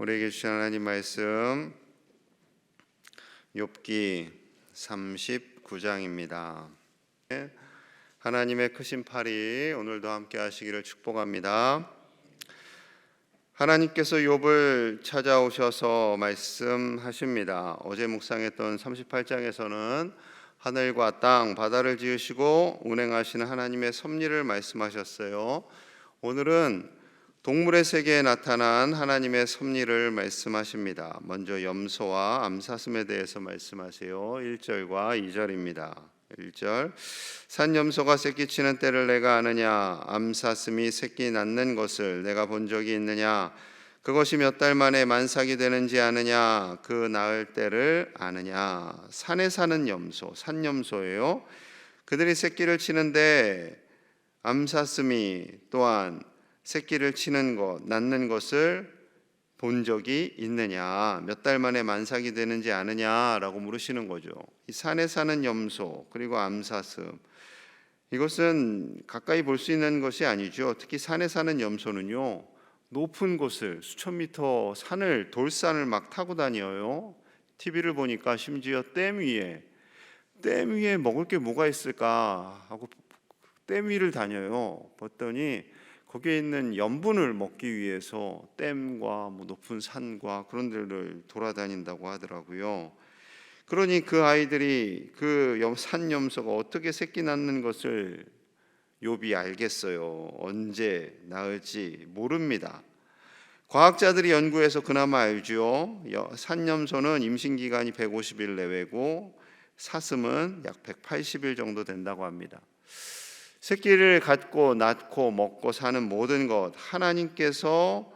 우리에게 주신 하나님 말씀 욥기 39장입니다. 하나님의 크신 팔이 오늘도 함께 하시기를 축복합니다. 하나님께서 욥을 찾아오셔서 말씀하십니다. 어제 묵상했던 38장에서는 하늘과 땅, 바다를 지으시고 운행하시는 하나님의 섭리를 말씀하셨어요. 오늘은 동물의 세계에 나타난 하나님의 섭리를 말씀하십니다. 먼저 염소와 암사슴에 대해서 말씀하세요. 1절과 2절입니다. 1절, 산염소가 새끼치는 때를 내가 아느냐? 암사슴이 새끼 낳는 것을 내가 본 적이 있느냐? 그것이 몇 달 만에 만삭이 되는지 아느냐? 그 낳을 때를 아느냐? 산에 사는 염소, 산염소예요. 그들이 새끼를 치는데 암사슴이 또한 새끼를 치는 것, 낳는 것을 본 적이 있느냐? 몇 달 만에 만삭이 되는지 아느냐라고 물으시는 거죠. 이 산에 사는 염소 그리고 암사슴, 이것은 가까이 볼 수 있는 것이 아니죠. 특히 산에 사는 염소는요, 높은 곳을 수천 미터 산을, 돌산을 막 타고 다녀요. TV를 보니까 심지어 댐 위에 먹을 게 뭐가 있을까 하고 댐 위를 다녀요. 봤더니 거기에 있는 염분을 먹기 위해서 댐과 높은 산과 그런 데를 돌아다닌다고 하더라고요. 그러니 그 아이들이 그 산염소가 어떻게 새끼 낳는 것을 욥이 알겠어요. 언제 낳을지 모릅니다. 과학자들이 연구해서 그나마 알죠. 산염소는 임신기간이 150일 내외고 사슴은 약 180일 정도 된다고 합니다. 새끼를 갖고 낳고 먹고 사는 모든 것, 하나님께서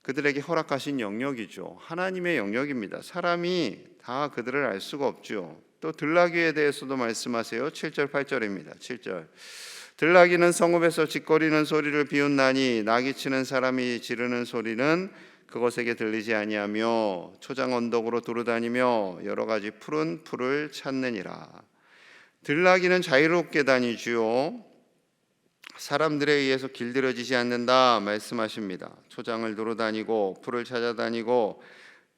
그들에게 허락하신 영역이죠. 하나님의 영역입니다. 사람이 다 그들을 알 수가 없죠. 또 들나귀에 대해서도 말씀하세요. 7절 8절입니다. 7절, 들나귀는 성읍에서 짖거리는 소리를 비웃나니 나귀 치는 사람이 지르는 소리는 그것에게 들리지 아니하며 초장 언덕으로 두루다니며 여러 가지 푸른 풀을 찾느니라. 들나귀는 자유롭게 다니지요. 사람들에 의해서 길들여지지 않는다 말씀하십니다. 초장을 두루다니고 풀을 찾아다니고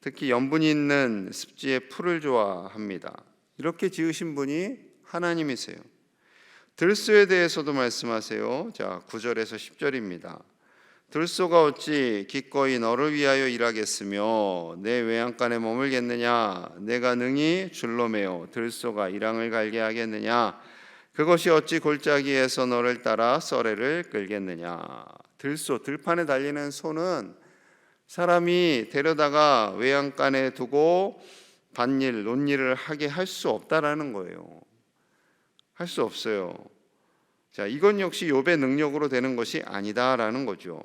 특히 염분이 있는 습지의 풀을 좋아합니다. 이렇게 지으신 분이 하나님이세요. 들소에 대해서도 말씀하세요. 자, 9절에서 10절입니다. 들소가 어찌 기꺼이 너를 위하여 일하겠으며 내 외양간에 머물겠느냐? 내가 능히 줄로 매어 들소가 이랑을 갈게 하겠느냐? 그것이 어찌 골짜기에서 너를 따라 썰애를 끌겠느냐? 들소, 들판에 달리는 소는 사람이 데려다가 외양간에 두고 밭일, 논일을 하게 할 수 없다라는 거예요. 할 수 없어요. 자, 이건 역시 욥의 능력으로 되는 것이 아니다라는 거죠.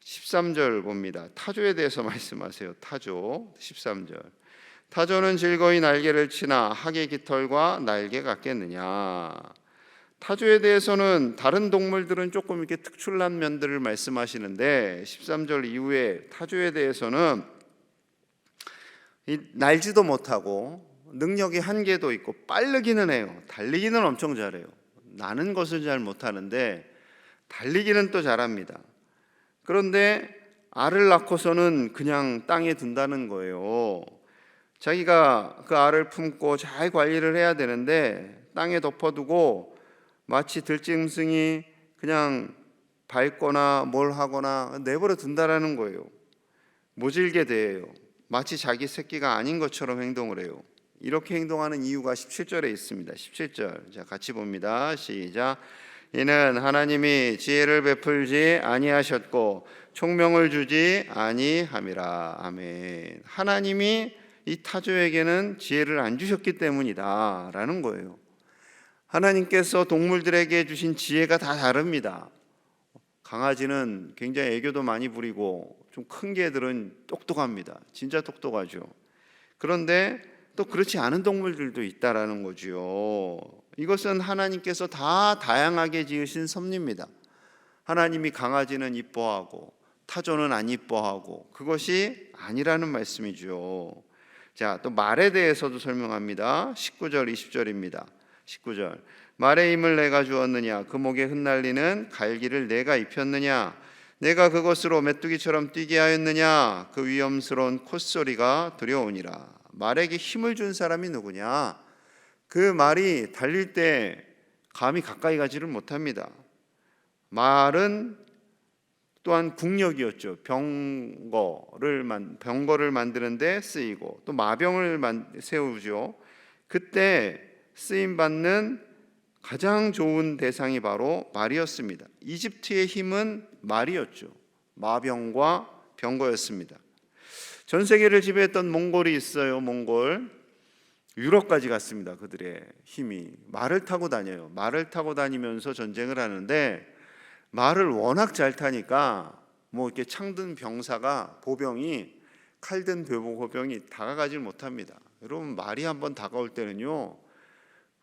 13절 봅니다. 타조에 대해서 말씀하세요. 타조 13절, 타조는 즐거이 날개를 치나 학의 깃털과 날개 같겠느냐? 타조에 대해서는 다른 동물들은 조금 이렇게 특출난 면들을 말씀하시는데 13절 이후에 타조에 대해서는 날지도 못하고 능력이 한계도 있고 빠르기는 해요. 달리기는 엄청 잘해요. 나는 것을 잘 못하는데 달리기는 또 잘합니다. 그런데 알을 낳고서는 그냥 땅에 둔다는 거예요. 자기가 그 알을 품고 잘 관리를 해야 되는데 땅에 덮어두고 마치 들짐승이 그냥 밟거나 뭘 하거나 내버려 둔다라는 거예요. 모질게 대해요. 마치 자기 새끼가 아닌 것처럼 행동을 해요. 이렇게 행동하는 이유가 17절에 있습니다. 17절, 자, 같이 봅니다. 시작. 이는 하나님이 지혜를 베풀지 아니하셨고 총명을 주지 아니함이라. 아멘. 하나님이 이 타조에게는 지혜를 안 주셨기 때문이다 라는 거예요. 하나님께서 동물들에게 주신 지혜가 다 다릅니다. 강아지는 굉장히 애교도 많이 부리고 좀 큰 개들은 똑똑합니다. 진짜 똑똑하죠. 그런데 또 그렇지 않은 동물들도 있다라는 거죠. 이것은 하나님께서 다 다양하게 지으신 섭리입니다. 하나님이 강아지는 이뻐하고 타조는 안 이뻐하고 그것이 아니라는 말씀이죠. 자, 또 말에 대해서도 설명합니다. 19절 20절입니다. 19절, 말의 힘을 내가 주었느냐? 그 목에 흩날리는 갈기를 내가 입혔느냐? 내가 그것으로 메뚜기처럼 뛰게 하였느냐? 그 위험스러운 콧소리가 두려우니라. 말에게 힘을 준 사람이 누구냐? 그 말이 달릴 때 감히 가까이 가지를 못합니다. 말은 또한 국력이었죠. 병거를 만드는데 쓰이고 또 마병을 세우죠. 그때 쓰임 받는 가장 좋은 대상이 바로 말이었습니다. 이집트의 힘은 말이었죠. 마병과 병거였습니다. 전 세계를 지배했던 몽골이 있어요. 몽골 유럽까지 갔습니다. 그들의 힘이 말을 타고 다녀요. 말을 타고 다니면서 전쟁을 하는데 말을 워낙 잘 타니까 뭐 이렇게 창든 병사가 보병이 칼든 보병이 다가가질 못합니다. 여러분 말이 한번 다가올 때는요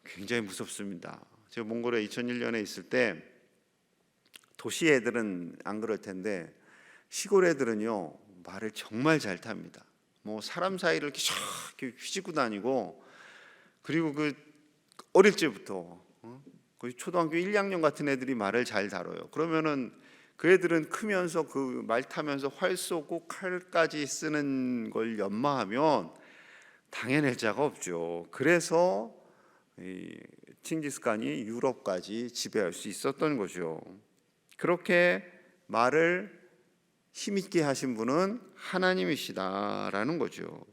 굉장히 무섭습니다. 제가 몽골에 2001년에 있을 때 도시 애들은 안 그럴 텐데 시골 애들은요 말을 정말 잘 탑니다. 뭐 사람 사이를 이렇게 휘지고 다니고 그리고 그 어릴 때부터 거의 초등학교 1, 2학년 같은 애들이 말을 잘 다뤄요. 그러면은 그 애들은 크면서 그 말 타면서 활 쏘고 칼까지 쓰는 걸 연마하면 당해낼 자가 없죠. 그래서 이 칭기스칸이 유럽까지 지배할 수 있었던 거죠. 그렇게 말을 힘있게 하신 분은 하나님이시다라는 거죠.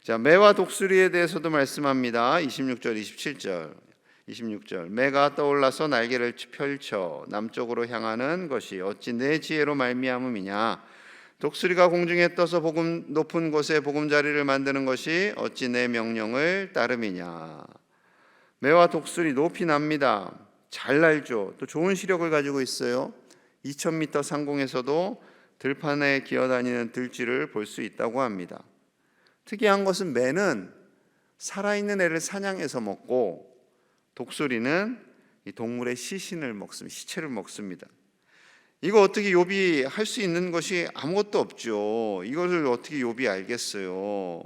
자, 매와 독수리에 대해서도 말씀합니다. 26절, 27절. 26절 매가 떠올라서 날개를 펼쳐 남쪽으로 향하는 것이 어찌 내 지혜로 말미암음이냐. 독수리가 공중에 떠서 높은 곳에 보금자리를 만드는 것이 어찌 내 명령을 따름이냐. 매와 독수리 높이 납니다. 잘 날죠. 또 좋은 시력을 가지고 있어요. 2000m 상공에서도 들판에 기어다니는 들쥐를 볼 수 있다고 합니다. 특이한 것은 매는 살아있는 애를 사냥해서 먹고 독수리는 이 동물의 시신을 먹습니다. 시체를 먹습니다. 이거 어떻게 욥이 할 수 있는 것이 아무것도 없죠. 이것을 어떻게 욥이 알겠어요?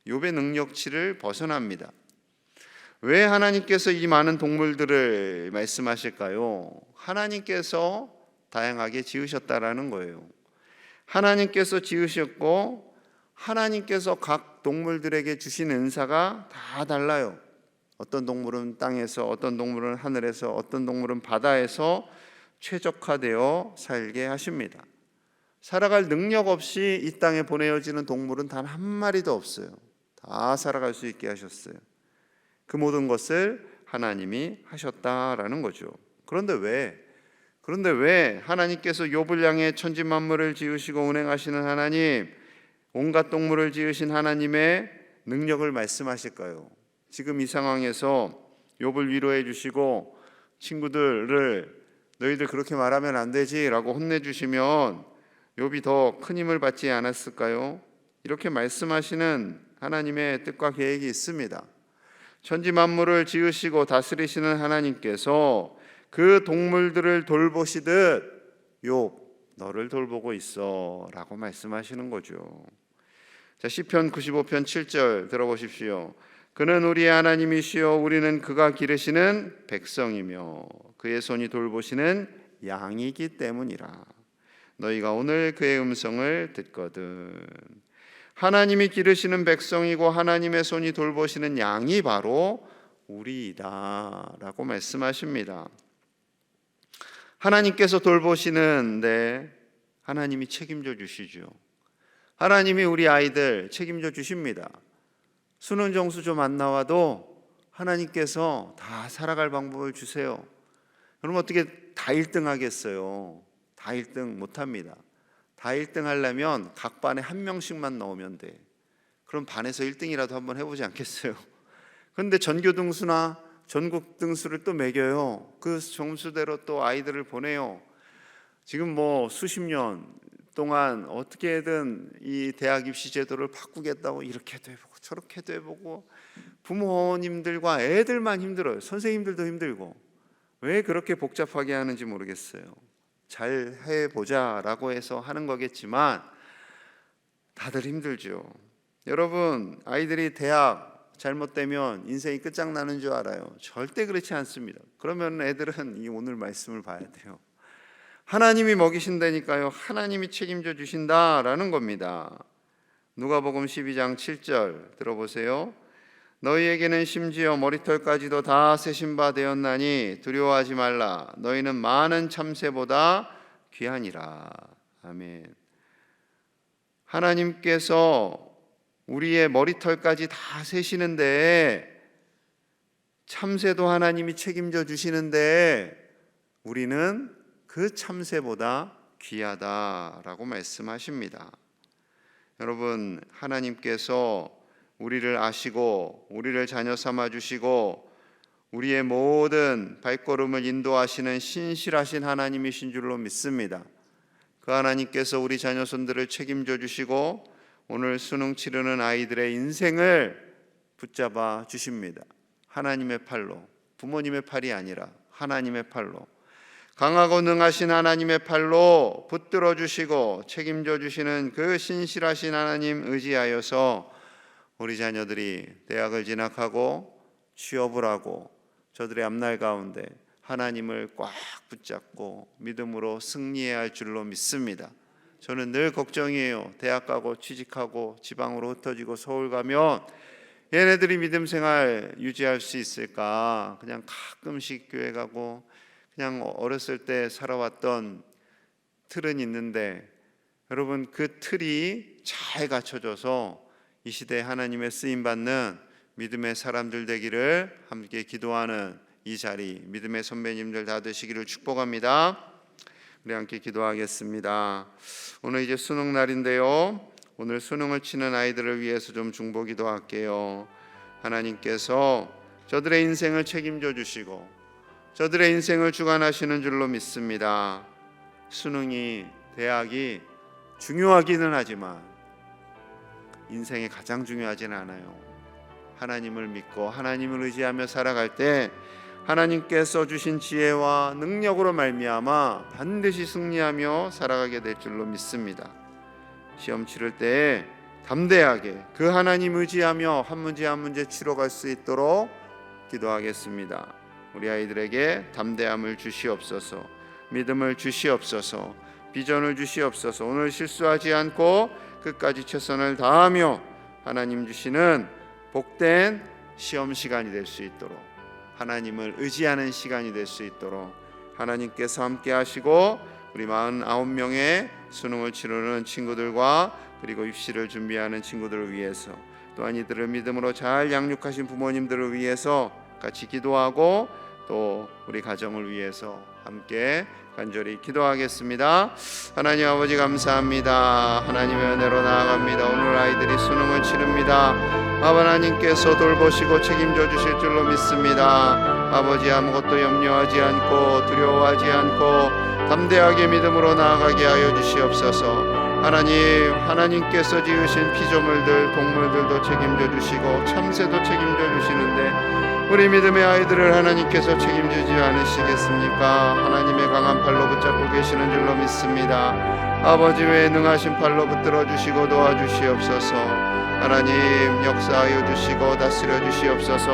욥의 능력치를 벗어납니다. 왜 하나님께서 이 많은 동물들을 말씀하실까요? 하나님께서 다양하게 지으셨다라는 거예요. 하나님께서 지으셨고 하나님께서 각 동물들에게 주신 은사가 다 달라요. 어떤 동물은 땅에서, 어떤 동물은 하늘에서, 어떤 동물은 바다에서 최적화되어 살게 하십니다. 살아갈 능력 없이 이 땅에 보내어지는 동물은 단 한 마리도 없어요. 다 살아갈 수 있게 하셨어요. 그 모든 것을 하나님이 하셨다라는 거죠. 그런데 왜 하나님께서 욥을 향해 천지 만물을 지으시고 운행하시는 하나님, 온갖 동물을 지으신 하나님의 능력을 말씀하실까요? 지금 이 상황에서 욥을 위로해 주시고 친구들을 너희들 그렇게 말하면 안 되지라고 혼내주시면 욥이 더 큰 힘을 받지 않았을까요? 이렇게 말씀하시는 하나님의 뜻과 계획이 있습니다. 천지 만물을 지으시고 다스리시는 하나님께서 그 동물들을 돌보시듯 욥 너를 돌보고 있어 라고 말씀하시는 거죠. 자, 시편 95편 7절 들어보십시오. 그는 우리의 하나님이시여 우리는 그가 기르시는 백성이며 그의 손이 돌보시는 양이기 때문이라. 너희가 오늘 그의 음성을 듣거든. 하나님이 기르시는 백성이고 하나님의 손이 돌보시는 양이 바로 우리이다 라고 말씀하십니다. 하나님께서 돌보시는데 하나님이 책임져 주시죠. 하나님이 우리 아이들 책임져 주십니다. 수능 점수 좀 안 나와도 하나님께서 다 살아갈 방법을 주세요. 그럼 어떻게 다 1등 하겠어요? 다 1등 못합니다. 다 1등 하려면 각 반에 한 명씩만 넣으면 돼. 그럼 반에서 1등이라도 한번 해보지 않겠어요? 그런데 전교 등수나 전국 등수를 또 매겨요. 그 점수대로 또 아이들을 보내요. 지금 뭐 수십 년 동안 어떻게든 이 대학 입시 제도를 바꾸겠다고 이렇게도 해보고 저렇게도 해보고 부모님들과 애들만 힘들어요. 선생님들도 힘들고. 왜 그렇게 복잡하게 하는지 모르겠어요. 잘 해보자라고 해서 하는 거겠지만 다들 힘들죠. 여러분, 아이들이 대학 잘못되면 인생이 끝장나는 줄 알아요? 절대 그렇지 않습니다. 그러면 애들은 이 오늘 말씀을 봐야 돼요. 하나님이 먹이신다니까요. 하나님이 책임져 주신다라는 겁니다. 누가복음 12장 7절 들어보세요. 너희에게는 심지어 머리털까지도 다 세신 바 되었나니 두려워하지 말라. 너희는 많은 참새보다 귀하니라. 아멘. 하나님께서 우리의 머리털까지 다 세시는데, 참새도 하나님이 책임져 주시는데 우리는 그 참새보다 귀하다라고 말씀하십니다. 여러분, 하나님께서 우리를 아시고 우리를 자녀 삼아 주시고 우리의 모든 발걸음을 인도하시는 신실하신 하나님이신 줄로 믿습니다. 그 하나님께서 우리 자녀손들을 책임져 주시고 오늘 수능 치르는 아이들의 인생을 붙잡아 주십니다. 하나님의 팔로, 부모님의 팔이 아니라 하나님의 팔로, 강하고 능하신 하나님의 팔로 붙들어 주시고 책임져 주시는 그 신실하신 하나님 의지하여서 우리 자녀들이 대학을 진학하고 취업을 하고 저들의 앞날 가운데 하나님을 꽉 붙잡고 믿음으로 승리해야 할 줄로 믿습니다. 저는 늘 걱정이에요. 대학 가고 취직하고 지방으로 흩어지고 서울 가면 얘네들이 믿음 생활 유지할 수 있을까? 그냥 가끔씩 교회 가고 그냥 어렸을 때 살아왔던 틀은 있는데, 여러분, 그 틀이 잘 갖춰져서 이 시대에 하나님의 쓰임받는 믿음의 사람들 되기를 함께 기도하는 이 자리, 믿음의 선배님들 다 되시기를 축복합니다. 우리 함께 기도하겠습니다. 오늘 이제 수능 날인데요, 오늘 수능을 치는 아이들을 위해서 좀 중보 기도할게요. 하나님께서 저들의 인생을 책임져 주시고 저들의 인생을 주관하시는 줄로 믿습니다. 수능이, 대학이 중요하기는 하지만 인생에 가장 중요하지는 않아요. 하나님을 믿고 하나님을 의지하며 살아갈 때 하나님께서 주신 지혜와 능력으로 말미암아 반드시 승리하며 살아가게 될 줄로 믿습니다. 시험 치를 때 담대하게 그 하나님 의지하며 한 문제 한 문제 치러갈 수 있도록 기도하겠습니다. 우리 아이들에게 담대함을 주시옵소서, 믿음을 주시옵소서, 비전을 주시옵소서. 오늘 실수하지 않고 끝까지 최선을 다하며 하나님 주시는 복된 시험 시간이 될 수 있도록, 하나님을 의지하는 시간이 될 수 있도록 하나님께서 함께 하시고, 우리 49명의 수능을 치르는 친구들과 그리고 입시를 준비하는 친구들을 위해서, 또한 이들을 믿음으로 잘 양육하신 부모님들을 위해서 같이 기도하고 또 우리 가정을 위해서 함께 간절히 기도하겠습니다. 하나님 아버지 감사합니다. 하나님의 은혜로 나아갑니다. 오늘 아이들이 수능을 치릅니다. 하나님께서 돌보시고 책임져 주실 줄로 믿습니다. 아버지, 아무것도 염려하지 않고 두려워하지 않고 담대하게 믿음으로 나아가게 하여 주시옵소서. 하나님께서 지으신 피조물들, 동물들도 책임져 주시고 참새도 책임져 주시는데 우리 믿음의 아이들을 하나님께서 책임지지 않으시겠습니까? 하나님의 강한 팔로 붙잡고 계시는 줄로 믿습니다. 아버지, 외에 능하신 팔로 붙들어 주시고 도와주시옵소서. 하나님, 역사하여 주시고 다스려 주시옵소서.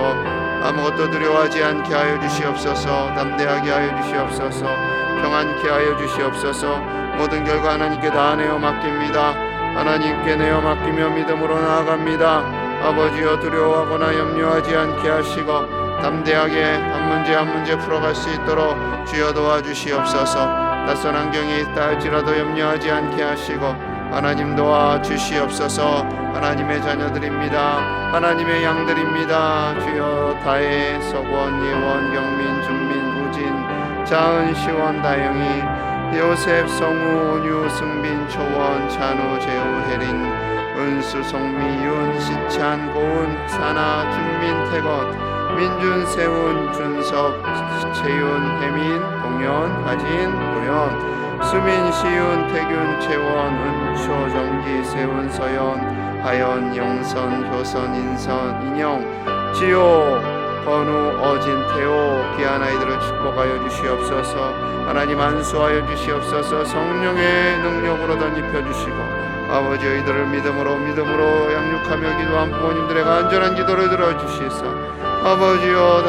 아무것도 두려워하지 않게 하여 주시옵소서. 담대하게 하여 주시옵소서. 평안케 하여 주시옵소서. 모든 결과 하나님께 다 내어 맡깁니다. 하나님께 내어 맡기며 믿음으로 나아갑니다. 아버지여, 두려워하거나 염려하지 않게 하시고 담대하게 한 문제 한 문제 풀어갈 수 있도록 주여 도와주시옵소서. 낯선 환경에 있다 할지라도 염려하지 않게 하시고 하나님 도와주시옵소서. 하나님의 자녀들입니다. 하나님의 양들입니다. 주여, 다혜, 석원, 예원, 영민, 준민, 우진, 자은, 시원, 다영이, 요셉, 성우, 온유, 승빈, 초원, 찬우, 재우, 혜린, 은수, 송미, 윤, 시찬, 고은, 사나, 준민, 태건, 민준, 세운, 준석, 채윤, 혜민, 동현, 하진, 도현, 수민, 시윤, 태균, 채원, 은초, 정기, 세운, 서연, 하연, 영선, 효선, 인선, 인영, 지호, 건우, 어진, 태호, 귀한 아이들을 축복하여 주시옵소서. 하나님 안수하여 주시옵소서. 성령의 능력으로 덧입혀 주시고 아버지, 이들을 믿음으로 양육하며 기도한 부모님들의 간절한 기도를 들어주시사 아버지여,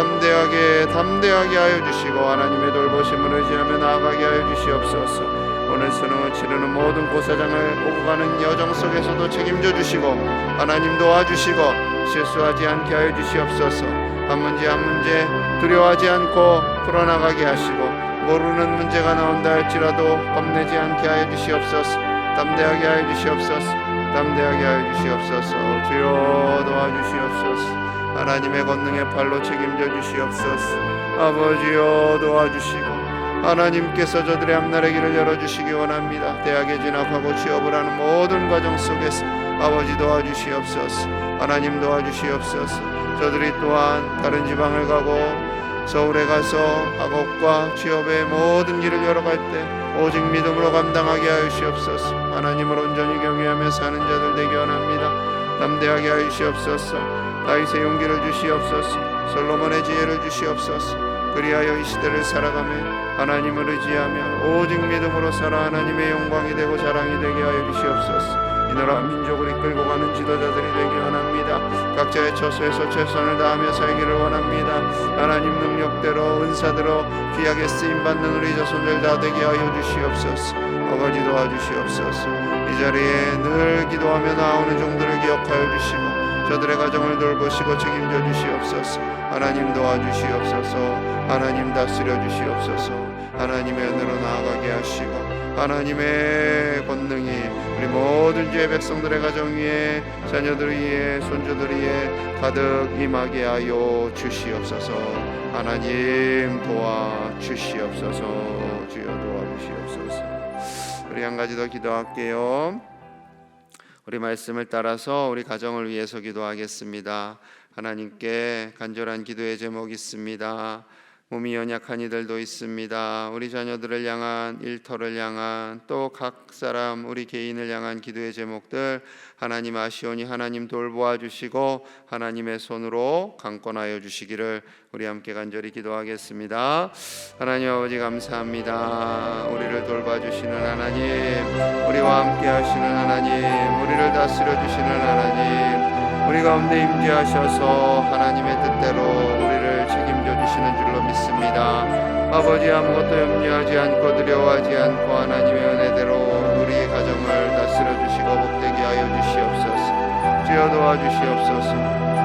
담대하게 하여 주시고 하나님의 돌보심을 의지하여 의지하며 나아가게 하여 주시옵소서. 오늘 수능을 치르는 모든 고사장을 오고 가는 여정 속에서도 책임져 주시고 하나님 도와주시고 실수하지 않게 하여 주시옵소서. 한 문제 한 문제 두려워하지 않고 풀어나가게 하시고 모르는 문제가 나온다 할지라도 겁내지 않게 하여 주시옵소서. 담대하게 하여 주시옵소서. 담대하게 하여 주시옵소서. 주여 도와주시옵소서. 하나님의 권능의 팔로 책임져 주시옵소서. 아버지여 도와주시고 하나님께서 저들의 앞날의 길을 열어주시기 원합니다. 대학에 진학하고 취업을 하는 모든 과정 속에서 아버지 도와주시옵소서. 하나님 도와주시옵소서. 저들이 또한 다른 지방을 가고 서울에 가서 학업과 취업의 모든 길을 열어갈 때 오직 믿음으로 감당하게 하여 주시옵소서. 하나님을 온전히 경외하며 사는 자들 되기 원합니다. 담대하게 하여 주시옵소서. 다윗의 용기를 주시옵소서. 솔로몬의 지혜를 주시옵소서. 그리하여 이 시대를 살아가며 하나님을 의지하며 오직 믿음으로 살아 하나님의 영광이 되고 자랑이 되게 하여 주시옵소서. 이 나라 민족을 이끌고 가는 지도자들이 되기 원합니다. 각자의 처소에서 최선을 다하며 살기를 원합니다. 하나님 능력대로 은사대로 귀하게 쓰임받는 우리 자손들 다 되게 하여 주시옵소서. 아버지 도와주시옵소서. 이 자리에 늘 기도하며 나오는 종들을 기억하여 주시고 저들의 가정을 돌보시고 책임져 주시옵소서. 하나님 도와주시옵소서. 하나님 다스려 주시옵소서. 하나님의 은혜로 나아가게 하시고 하나님의 권능이 우리 모든 주의 백성들의 가정 위에 자녀들 위에 손주들 위에 가득 임하게 하여 주시옵소서. 하나님 도와주시옵소서. 주여 도와주시옵소서. 우리 한 가지 더 기도할게요. 우리 말씀을 따라서 우리 가정을 위해서 기도하겠습니다. 하나님께 간절한 기도의 제목이 있습니다. 몸이 연약한 이들도 있습니다. 우리 자녀들을 향한, 일터를 향한, 또 각 사람 우리 개인을 향한 기도의 제목들 하나님 아시오니 하나님 돌보아 주시고 하나님의 손으로 강권하여 주시기를 우리 함께 간절히 기도하겠습니다. 하나님 아버지 감사합니다. 우리를 돌봐주시는 하나님, 우리와 함께 하시는 하나님, 우리를 다스려 주시는 하나님, 우리 가운데 임재하셔서 하나님의 뜻대로 우리를 책임져 주시는 줄로 믿습니다. 아버지 아무것도 염려하지 않고 두려워하지 않고 하나님의 은혜대로 우리의 가정을 다스려 주시고 복되게 하여 주시옵소서. 주여 도와주시옵소서.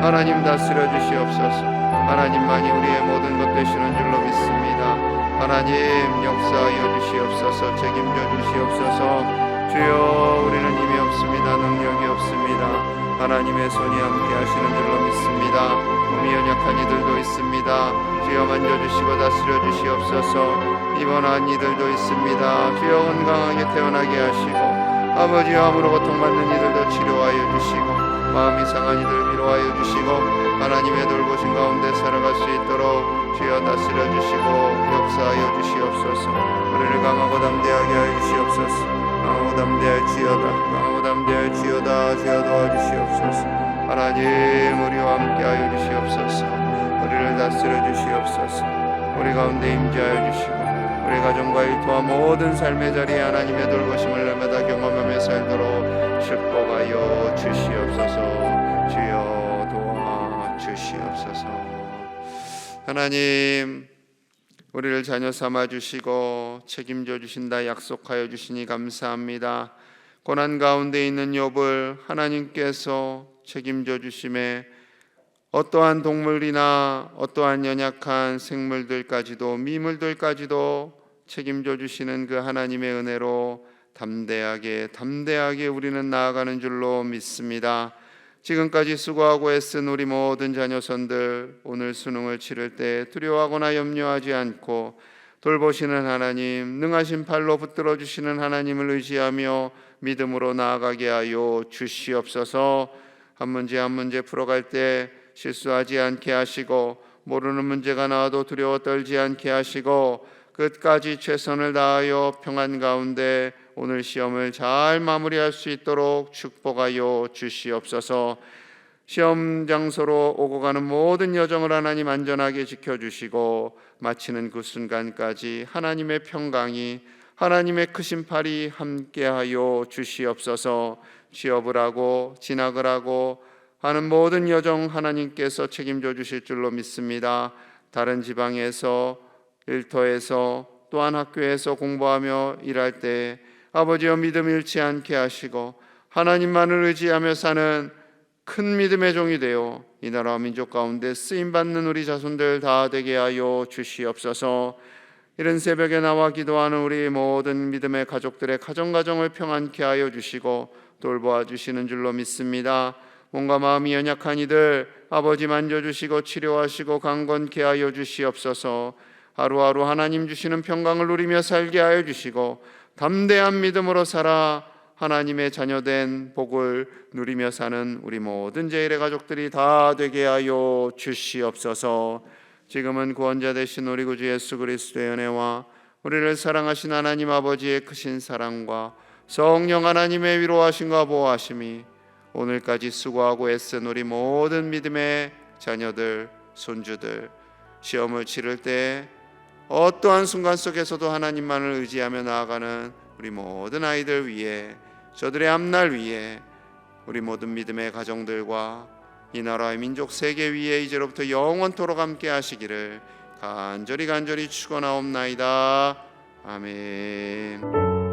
하나님 다스려 주시옵소서. 하나님만이 우리의 모든 것 되시는 줄로 믿습니다. 하나님 역사하여 주시옵소서. 책임져 주시옵소서. 주여 우리는 힘이 없습니다. 능력이 없습니다. 하나님의 손이 함께 하시는 줄로 믿습니다. 몸이 연약한 이들도 있습니다. 주여 만져주시고 다스려 주시옵소서. 입원한 이들도 있습니다. 주여 건강하게 태어나게 하시고 아버지 암으로 고통받는 이들도 치료하여 주시고 마음이 상한 이들 위로하여 주시고 하나님의 돌보신 가운데 살아갈 수 있도록 주여 다스려 주시고 역사하여 주시옵소서. 우리를 강하고 담대하게 하여 주시옵소서. 강하고 담대할지어다. 강하고 담대할지어다. 주여 도와주시옵소서. 하나님 우리와 함께하여 주시옵소서. 우리를 다스려 주시옵소서. 우리 가운데 임재하여 주시고 우리 가정과 일터와 모든 삶의 자리에 하나님의 돌보심을 날마다 경험하며 살도록 축복하여 주시옵소서. 주여 도와주시옵소서. 하나님 우리를 자녀 삼아 주시고 책임져 주신다 약속하여 주시니 감사합니다. 고난 가운데 있는 욥을 하나님께서 책임져 주심에 어떠한 동물이나 어떠한 연약한 생물들까지도 미물들까지도 책임져 주시는 그 하나님의 은혜로 담대하게 우리는 나아가는 줄로 믿습니다. 지금까지 수고하고 애쓴 우리 모든 자녀선들 오늘 수능을 치를 때 두려워하거나 염려하지 않고 돌보시는 하나님, 능하신 팔로 붙들어 주시는 하나님을 의지하며 믿음으로 나아가게 하여 주시옵소서. 한 문제 한 문제 풀어갈 때 실수하지 않게 하시고 모르는 문제가 나와도 두려워 떨지 않게 하시고 끝까지 최선을 다하여 평안 가운데 오늘 시험을 잘 마무리할 수 있도록 축복하여 주시옵소서. 시험 장소로 오고 가는 모든 여정을 하나님 안전하게 지켜주시고 마치는 그 순간까지 하나님의 평강이 하나님의 크신 팔이 함께하여 주시옵소서. 취업을 하고 진학을 하고 하는 모든 여정 하나님께서 책임져 주실 줄로 믿습니다. 다른 지방에서 일터에서 또한 학교에서 공부하며 일할 때 아버지여 믿음 잃지 않게 하시고 하나님만을 의지하며 사는 큰 믿음의 종이 되어 이 나라와 민족 가운데 쓰임받는 우리 자손들 다 되게 하여 주시옵소서. 이른 새벽에 나와 기도하는 우리 모든 믿음의 가족들의 가정가정을 평안케 하여 주시고 돌보아 주시는 줄로 믿습니다. 몸과 마음이 연약한 이들 아버지 만져주시고 치료하시고 강건케 하여 주시옵소서. 하루하루 하나님 주시는 평강을 누리며 살게 하여 주시고 담대한 믿음으로 살아 하나님의 자녀된 복을 누리며 사는 우리 모든 제1의 가족들이 다 되게 하여 주시옵소서. 지금은 구원자 되신 우리 구주 예수 그리스도의 은혜와 우리를 사랑하신 하나님 아버지의 크신 사랑과 성령 하나님의 위로하심과 보호하심이 오늘까지 수고하고 애쓴 우리 모든 믿음의 자녀들, 손주들, 시험을 치를 때 어떠한 순간 속에서도 하나님만을 의지하며 나아가는 우리 모든 아이들 위해, 저들의 앞날 위해, 우리 모든 믿음의 가정들과 이 나라의 민족 세계 위에 이제로부터 영원토록 함께 하시기를 간절히 축원하옵나이다. 아멘.